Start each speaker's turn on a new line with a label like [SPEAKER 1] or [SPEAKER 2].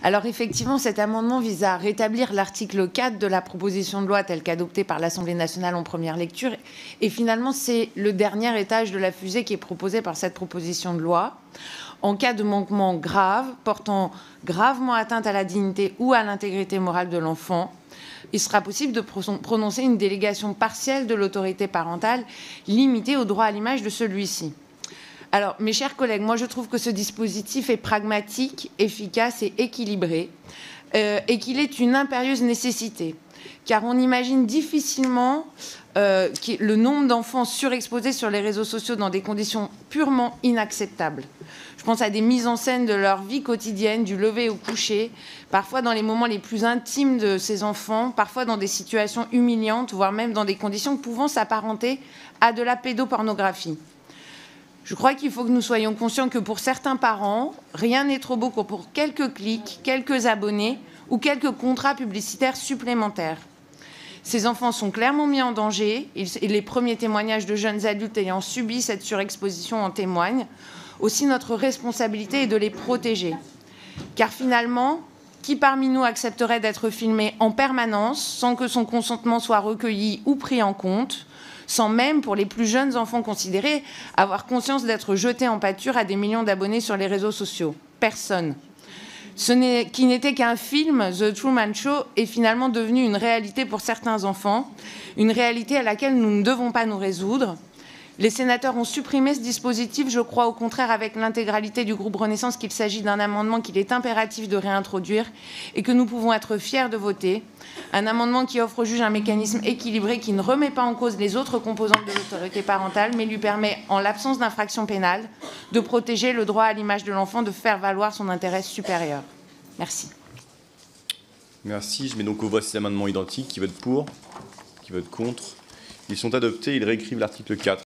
[SPEAKER 1] Alors effectivement, cet amendement vise à rétablir l'article 4 de la proposition de loi telle qu'adoptée par l'Assemblée nationale en première lecture. Et finalement, c'est le dernier étage de la fusée qui est proposé par cette proposition de loi. En cas de manquement grave, portant gravement atteinte à la dignité ou à l'intégrité morale de l'enfant, il sera possible de prononcer une délégation partielle de l'autorité parentale limitée au droit à l'image de celui-ci. Alors, mes chers collègues, moi je trouve que ce dispositif est pragmatique, efficace et équilibré, et qu'il est une impérieuse nécessité, car on imagine difficilement le nombre d'enfants surexposés sur les réseaux sociaux dans des conditions purement inacceptables. Je pense à des mises en scène de leur vie quotidienne, du lever au coucher, parfois dans les moments les plus intimes de ces enfants, parfois dans des situations humiliantes, voire même dans des conditions pouvant s'apparenter à de la pédopornographie. Je crois qu'il faut que nous soyons conscients que pour certains parents, rien n'est trop beau que pour quelques clics, quelques abonnés ou quelques contrats publicitaires supplémentaires. Ces enfants sont clairement mis en danger et les premiers témoignages de jeunes adultes ayant subi cette surexposition en témoignent. Aussi, notre responsabilité est de les protéger. Car finalement, qui parmi nous accepterait d'être filmé en permanence sans que son consentement soit recueilli ou pris en compte, sans même, pour les plus jeunes enfants considérés, avoir conscience d'être jetés en pâture à des millions d'abonnés sur les réseaux sociaux? Personne. Qui n'était qu'un film, The Truman Show, est finalement devenu une réalité pour certains enfants, une réalité à laquelle nous ne devons pas nous résoudre. Les sénateurs ont supprimé ce dispositif. Je crois au contraire avec l'intégralité du groupe Renaissance qu'il s'agit d'un amendement qu'il est impératif de réintroduire et que nous pouvons être fiers de voter. Un amendement qui offre au juge un mécanisme équilibré qui ne remet pas en cause les autres composantes de l'autorité parentale, mais lui permet, en l'absence d'infraction pénale, de protéger le droit à l'image de l'enfant, de faire valoir son intérêt supérieur. Merci.
[SPEAKER 2] Merci. Je mets donc aux voix ces amendements identiques. Qui vote pour? Qui vote contre? Ils sont adoptés. Ils réécrivent l'article 4.